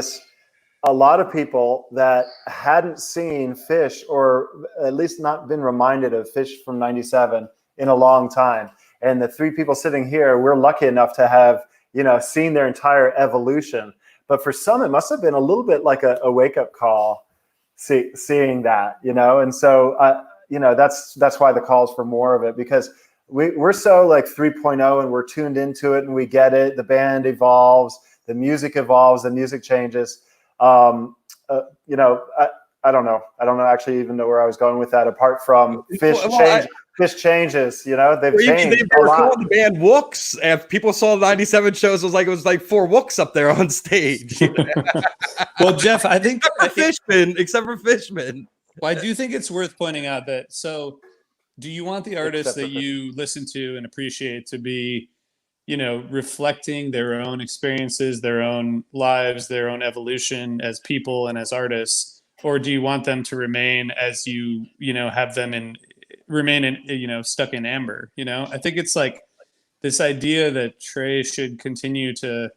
a lot of people that hadn't seen Phish, or at least not been reminded of Phish from '97 in a long time. And the 3 people sitting here, we're lucky enough to have, seen their entire evolution. But for some, it must have been a little bit like a wake-up call, seeing that, And so, that's why the calls for more of it, because we're so like 3.0 and we're tuned into it and we get it. The band evolves, the music changes. I don't know. I don't know actually even know where I was going with that. Apart from Phish changes, you know, they've changed they a were lot. calling the band Wooks. If people saw the 97 shows, it was like 4 Wooks up there on stage. Well, Jeff, I think except for Fishman. Well, I do think it's worth pointing out that, so do you want the artists that you listen to and appreciate to be, you know, reflecting their own experiences, their own lives, their own evolution as people and as artists? Or do you want them to remain as you know, have them remain in, you know, stuck in amber? You know, I think it's like this idea that Trey should continue to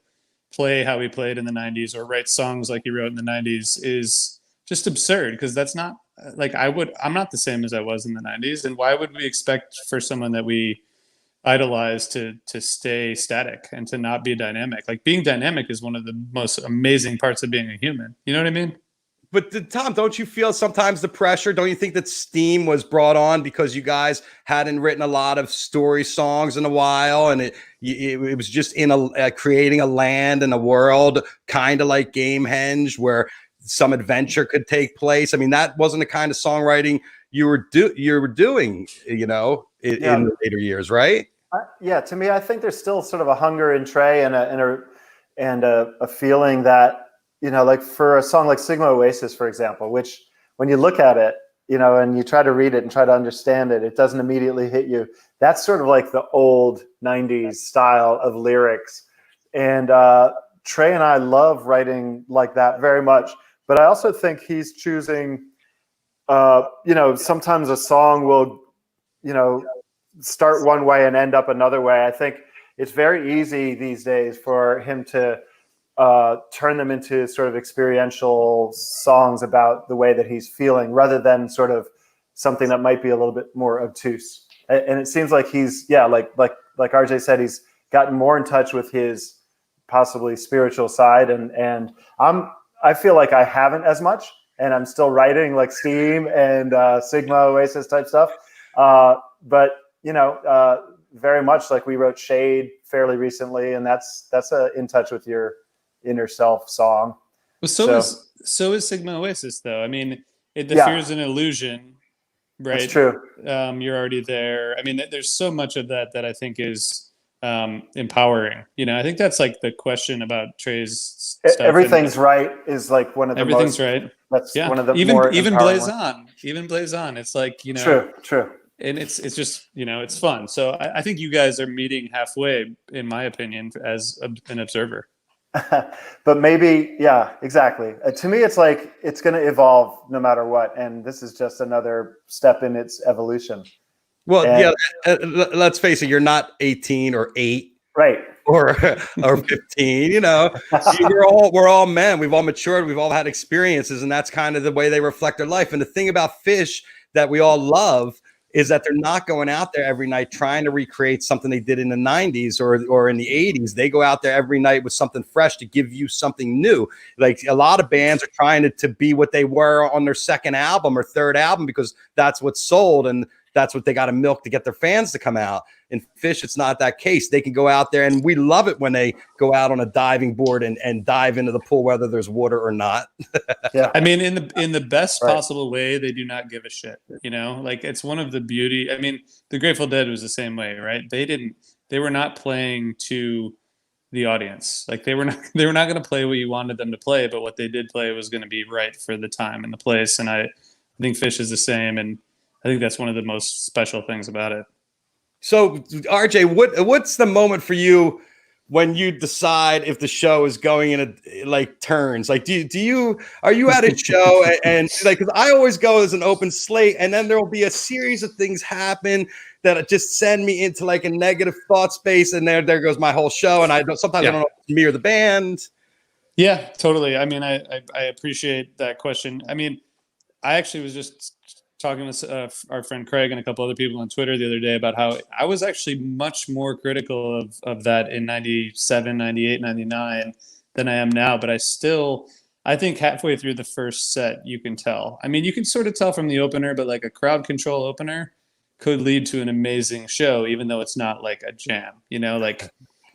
play how he played in the 90s or write songs like he wrote in the 90s is just absurd, because that's not like I'm not the same as I was in the 90s. And why would we expect for someone that we idolize to stay static and to not be dynamic? Like, being dynamic is one of the most amazing parts of being a human. You know what I mean? But Tom, don't you feel sometimes the pressure? Don't you think that steam was brought on because you guys hadn't written a lot of story songs in a while, and it was just in creating a land and a world, kind of like Gamehenge, where some adventure could take place? I mean, that wasn't the kind of songwriting you were doing, you know, in the later years, right? Yeah, to me, I think there's still sort of a hunger in Trey and a feeling that, you know, like for a song like Sigma Oasis, for example, which when you look at it, you know, and you try to read it and try to understand it, it doesn't immediately hit you. That's sort of like the old 90s style of lyrics. And Trey and I love writing like that very much. But I also think he's choosing, you know, sometimes a song will, you know, start one way and end up another way. I think it's very easy these days for him to turn them into sort of experiential songs about the way that he's feeling, rather than sort of something that might be a little bit more obtuse. And it seems like he's, like RJ said, he's gotten more in touch with his possibly spiritual side. And I feel like I haven't as much, and I'm still writing like Steam and Sigma Oasis type stuff. But you know, very much like we wrote Shade fairly recently, and that's a in touch with your inner self song. Well, so is Sigma Oasis, though. I mean, the fear's an illusion, right? That's true. You're already there. I mean, there's so much of that I think is empowering. You know, I think that's like the question about Trey's stuff. Everything's right is like one of the everything's right. That's one of the even more Blaze On. Even Blaze On. It's like, you know. True. And it's just, you know, it's fun. So I think you guys are meeting halfway, in my opinion, as an observer. But maybe, yeah, exactly. To me, it's like it's going to evolve no matter what, and this is just another step in its evolution. Well, let's face it, you're not 18 or 8, right, or 15. You know, we're all men. We've all matured. We've all had experiences, and that's kind of the way they reflect their life. And the thing about Phish that we all love is that they're not going out there every night trying to recreate something they did in the 90s or in the 80s. They go out there every night with something fresh to give you something new. Like a lot of bands are trying to be what they were on their second album or third album because that's what's sold and that's what they got to milk to get their fans to come out. In Phish, it's not that case. They can go out there, and we love it when they go out on a diving board and dive into the pool, whether there's water or not. Yeah, I mean, in the best possible way, they do not give a shit. You know, like it's one of the beauty. I mean, the Grateful Dead was the same way, right? They were not playing to the audience. Like they were not going to play what you wanted them to play, but what they did play was going to be right for the time and the place. And I think Phish is the same, and I think that's one of the most special things about it. So, RJ, what's the moment for you when you decide if the show is going in like turns? Like, are you at a show and like, because I always go as an open slate, and then there will be a series of things happen that just send me into like a negative thought space, and there goes my whole show. And sometimes I don't know if it's me or the band. Yeah, totally. I mean, I appreciate that question. I mean, I actually was just talking with our friend Craig and a couple other people on Twitter the other day about how I was actually much more critical of that in 97, 98, 99 than I am now. But I think halfway through the first set, you can tell. I mean, you can sort of tell from the opener, but like a crowd control opener could lead to an amazing show, even though it's not like a jam, you know, like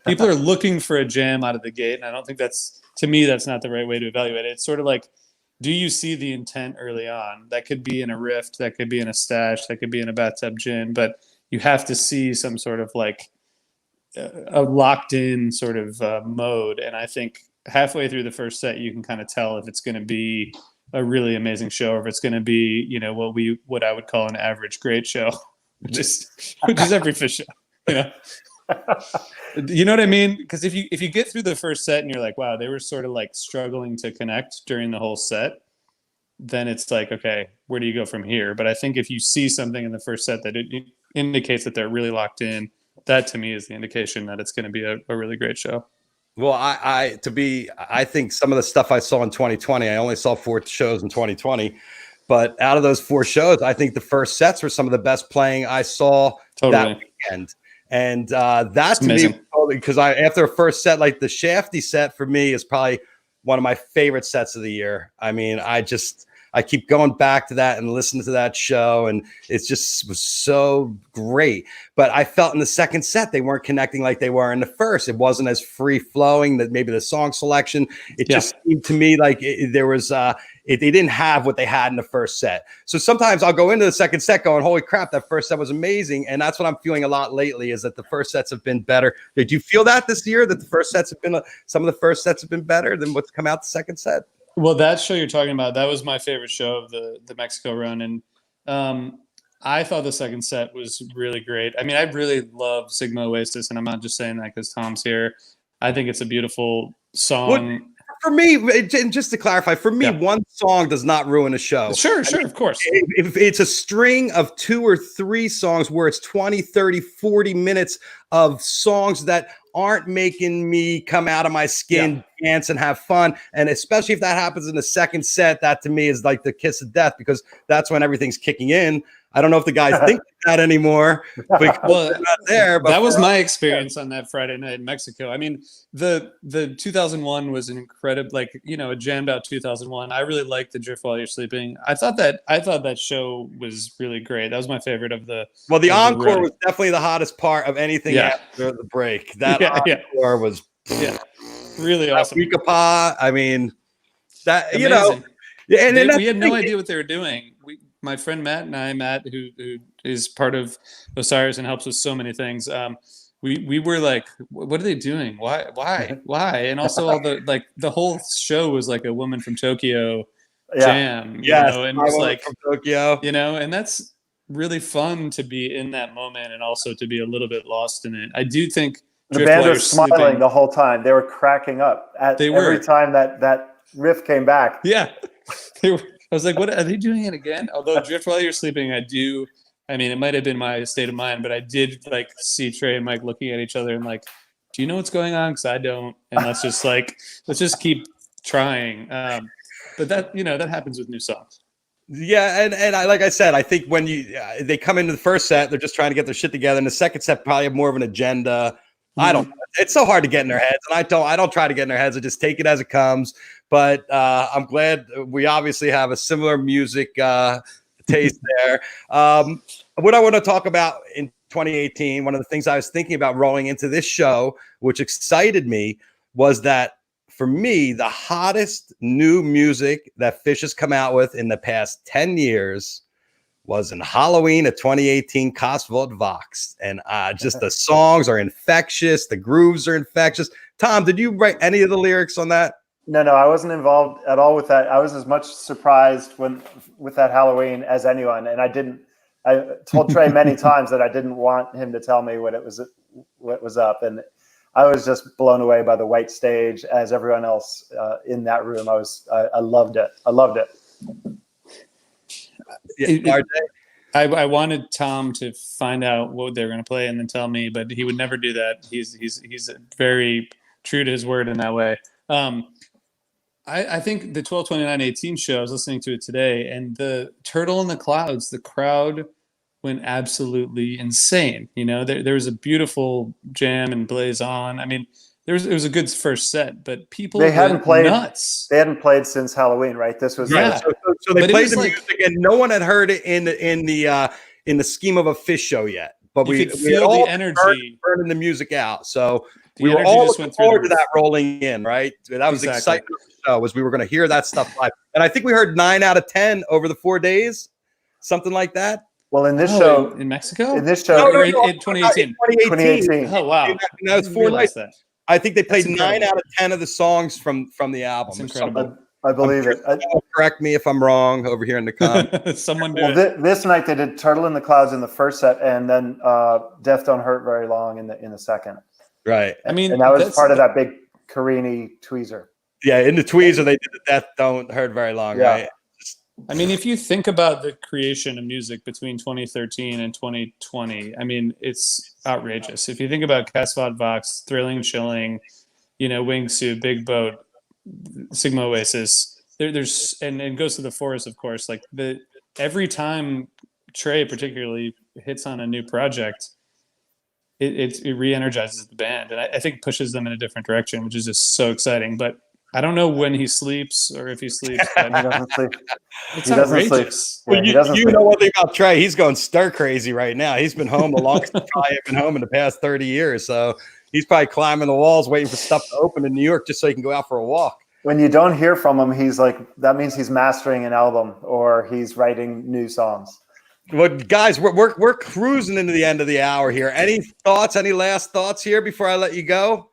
people are looking for a jam out of the gate. And I don't think to me, that's not the right way to evaluate it. It's sort of like do you see the intent early on? That could be in a rift, that could be in a stash, that could be in a bathtub gin, but you have to see some sort of like a locked in sort of mode. And I think halfway through the first set, you can kind of tell if it's going to be a really amazing show or if it's going to be, you know, what I would call an average great show, which is every Phish show, you know. You know what I mean? Because if you get through the first set and you're like, wow, they were sort of like struggling to connect during the whole set, then it's like, okay, where do you go from here? But I think if you see something in the first set that it indicates that they're really locked in, that to me is the indication that it's going to be a really great show. Well, I think some of the stuff I saw in 2020, I only saw 4 shows in 2020, but out of those 4 shows, I think the first sets were some of the best playing I saw that weekend. And that's to me, because after a first set, like the Shafty set for me is probably one of my favorite sets of the year. I mean, I keep going back to that and listening to that show, and it just was so great. But I felt in the second set they weren't connecting like they were in the first. It wasn't as free flowing. That maybe the song selection. It just seemed to me like there was they didn't have what they had in the first set. So sometimes I'll go into the second set going, holy crap, that first set was amazing. And that's what I'm feeling a lot lately, is that the first sets have been better. Did you feel that this year, that the first sets have been some of the first sets have been better than what's come out the second set? Well, that show you're talking about, that was my favorite show of the Mexico run. And I thought the second set was really great. I mean, I really love Sigma Oasis, and I'm not just saying that because Tom's here. I think it's a beautiful song. For me, and just to clarify, for me, one song does not ruin a show. Sure, of course. If it's a string of 2 or 3 songs where it's 20, 30, 40 minutes of songs that aren't making me come out of my skin, dance, and have fun, and especially if that happens in the second set, that to me is like the kiss of death, because that's when everything's kicking in. I don't know if the guys think that anymore. Well, they're not there. But that was my experience on that Friday night in Mexico. I mean, the 2001 was an incredible, like, you know, a jammed out 2001. I really liked the Drift While You're Sleeping. I thought that show was really great. That was my favorite of the. Well, the encore was definitely the hottest part of anything after the break. That encore was really awesome. Weekapa, I mean, that amazing. You know, and we had no idea what they were doing. My friend Matt and I, Matt, who is part of Osiris and helps with so many things, we were like, what are they doing? Why? And also all the whole show was like a Woman from Tokyo jam, you know, and it's like from Tokyo, you know, and that's really fun to be in that moment and also to be a little bit lost in it. I do think the band was smiling the whole time. They were cracking up every time that riff came back. Yeah, they were. I was like, what are they doing it again? Although Drift While You're Sleeping, I mean, it might have been my state of mind, but I did like see Trey and Mike looking at each other and like, do you know what's going on? Because I don't. And let's just keep trying. But that, you know, that happens with new songs. Yeah, and I, like I said, I think when they come into the first set, they're just trying to get their shit together. And the second set probably have more of an agenda. I don't. It's so hard to get in their heads, and I don't try to get in their heads. I just take it as it comes. But I'm glad we obviously have a similar music taste there. What I want to talk about in 2018, one of the things I was thinking about rolling into this show, which excited me, was that for me, the hottest new music that Phish has come out with in the past 10 years was in Halloween of 2018, Costville at Vox. And just the songs are infectious. The grooves are infectious. Tom, did you write any of the lyrics on that? No, I wasn't involved at all with that. I was as much surprised with that Halloween as anyone. And I told Trey many times that I didn't want him to tell me what was up. And I was just blown away by the white stage, as everyone else in that room. I loved it. I loved it. I wanted Tom to find out what they were going to play and then tell me, but he would never do that. He's very true to his word in that way. I think the 12/29/18 show, I was listening to it today, and the Turtle in the Clouds, the crowd went absolutely insane. You know, there was a beautiful jam and Blaze On. I mean, it was a good first set, but people went nuts. They hadn't played since Halloween, right? This was so they played the music, and no one had heard it in the scheme of a Phish show yet. But we could feel the energy burning the music out. So we were all looking forward to that rolling in, right? That was exciting. show was we were going to hear that stuff live. And I think we heard 9 out of 10 over the 4 days, something like that. Well, in this show, in Mexico, in this show, in 2018. 2018. Oh wow, And that was I didn't 4 realize nights. that. I think they played That's 9 incredible. out of 10 of the songs from the album. That's incredible. I believe it. Correct me if I'm wrong over here in the comments. Someone do Well, it. this night they did "Turtle in the Clouds" in the first set, and then "Death Don't Hurt Very Long" in the second. Right. I mean, and that was that's- part of that big Carini tweezer. Yeah, in the tweezer they did the Death Don't Hurt Very Long, Yeah. right? I mean, if you think about the creation of music between 2013 and 2020, I mean, it's outrageous. If you think about Casvad Vox, Thrilling Chilling, Wingsuit, Big Boat, Sigma Oasis, there's and Ghost of the Forest, of course. Like every time Trey particularly hits on a new project, it re-energizes the band, and I think pushes them in a different direction, which is just so exciting. But I don't know when he sleeps or if he sleeps. But He doesn't sleep. it's He doesn't sleep. outrageous. Yeah, Well, he doesn't you sleep. know one thing about Trey, he's going stir crazy right now. He's been home the longest he's probably been home in the past 30 years. So he's probably climbing the walls waiting for stuff to open in New York just so he can go out for a walk. When you don't hear from him, he's like, that means he's mastering an album or he's writing new songs. Well, guys, we're cruising into the end of the hour here. Any thoughts, any last thoughts here before I let you go?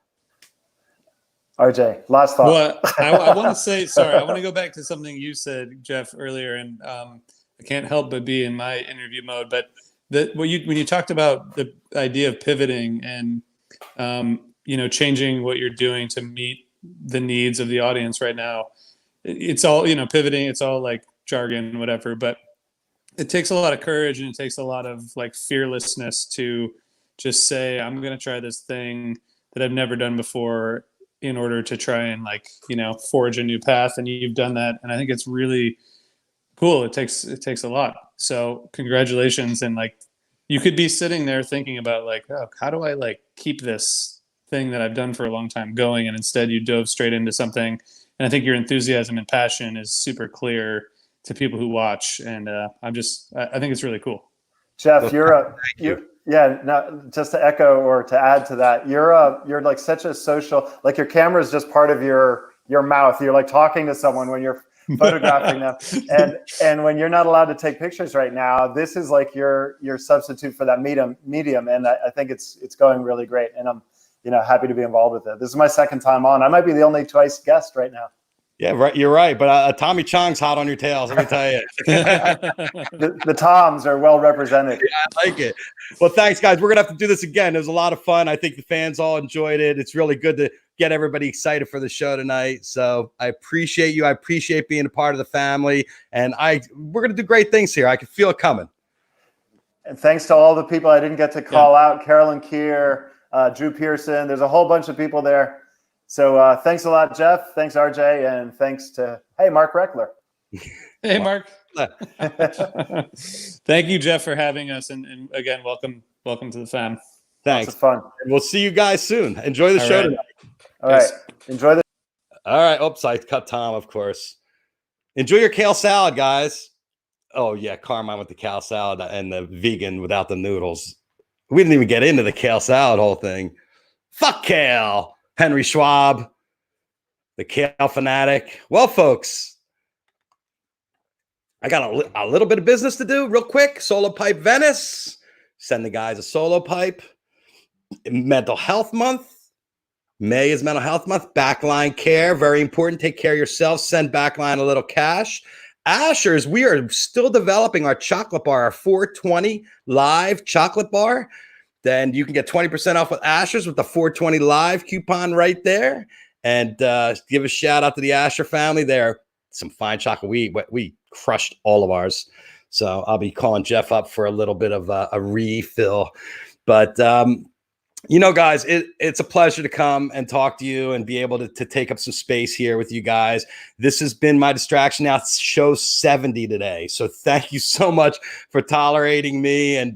RJ, last thought. Well, I want to say, sorry, I want to go back to something you said, Jeff, earlier, and I can't help but be in my interview mode. But when you talked about the idea of pivoting and changing what you're doing to meet the needs of the audience right now, it's all pivoting. It's all like jargon, whatever. But it takes a lot of courage and it takes a lot of like fearlessness to just say, I'm going to try this thing that I've never done before, in order to try and forge a new path. And you've done that. And I think it's really cool. It takes a lot. So congratulations. And you could be sitting there thinking about oh, how do I keep this thing that I've done for a long time going? And instead you dove straight into something. And I think your enthusiasm and passion is super clear to people who watch. And I think it's really cool. Jeff, just to echo or to add to that, you're like such a social, like your camera is just part of your mouth. You're like talking to someone when you're photographing them. And when you're not allowed to take pictures right now, this is like your substitute for that medium. And I think it's going really great. And I'm, happy to be involved with it. This is my second time on. I might be the only twice guest right now. Yeah, right. You're right. But Tommy Chong's hot on your tails. Let me tell you. The Toms are well represented. Yeah, I like it. Well, thanks, guys. We're going to have to do this again. It was a lot of fun. I think the fans all enjoyed it. It's really good to get everybody excited for the show tonight. So I appreciate you. I appreciate being a part of the family. And we're going to do great things here. I can feel it coming. And thanks to all the people I didn't get to call out, Carolyn Keir, Drew Pearson. There's a whole bunch of people there. So thanks a lot, Jeff. Thanks, RJ. And thanks to, Mark Reckler. Hey, Mark. Thank you, Jeff, for having us. And again, welcome to the fam. Thanks. Lots of fun. And we'll see you guys soon. Enjoy the show tonight. All right. Enjoy the. All right. Oops, I cut Tom, of course. Enjoy your kale salad, guys. Oh, yeah. Carmine with the kale salad and the vegan without the noodles. We didn't even get into the kale salad whole thing. Fuck kale. Henry Schwab, the kale fanatic. Well, folks, I got a little bit of business to do real quick. Solo Pipe Venice. Send the guys a solo pipe. Mental Health Month. May is Mental Health Month. Backline care. Very important. Take care of yourself. Send Backline a little cash. Ashers, we are still developing our chocolate bar, our 420 live chocolate bar. Then you can get 20% off with Ashers with the 420 live coupon right there. And give a shout out to the Asher family. They're some fine chocolate. We crushed all of ours. So I'll be calling Jeff up for a little bit of a refill. But, guys, it's a pleasure to come and talk to you and be able to take up some space here with you guys. This has been my distraction. Now it's show 70 today. So thank you so much for tolerating me and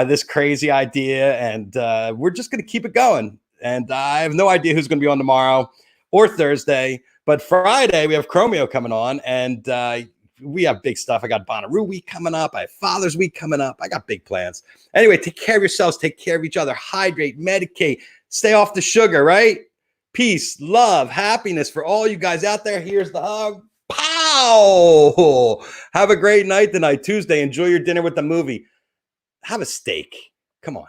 this crazy idea. And we're just going to keep it going. And I have no idea who's going to be on tomorrow or Thursday. But Friday, we have Cameo coming on. And we have big stuff. I got Bonnaroo Week coming up. I have Father's Week coming up. I got big plans. Anyway, take care of yourselves. Take care of each other. Hydrate, medicate, stay off the sugar, right? peace, love, happiness for all you guys out there. Here's the hug. Pow! Have a great night tonight, Tuesday. Enjoy your dinner with the movie. Have a steak. Come on.